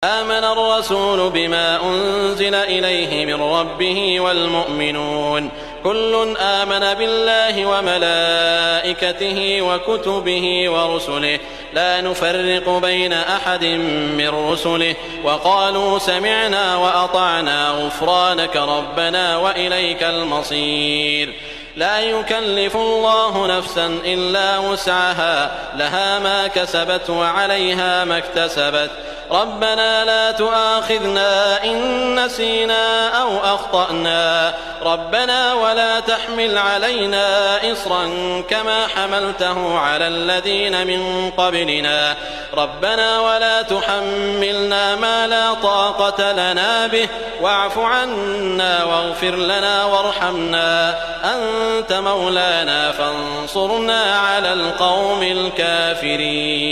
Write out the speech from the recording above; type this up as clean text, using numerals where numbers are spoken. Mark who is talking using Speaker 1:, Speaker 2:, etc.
Speaker 1: آمن الرسول بما أنزل إليه من ربه والمؤمنون كل آمن بالله وملائكته وكتبه ورسله لا نفرق بين أحد من رسله وقالوا سمعنا وأطعنا غفرانك ربنا وإليك المصير. لا يكلف الله نفسا إلا وسعها لها ما كسبت وعليها ما اكتسبت ربنا لا تؤاخذنا إن نسينا أو أخطأنا ربنا ولا تحمل علينا إصرا كما حملته على الذين من قبلنا ربنا ولا تحملنا ما لا طاقة لنا به واعف عنا واغفر لنا وارحمنا أنت مولانا فانصرنا على القوم الكافرين.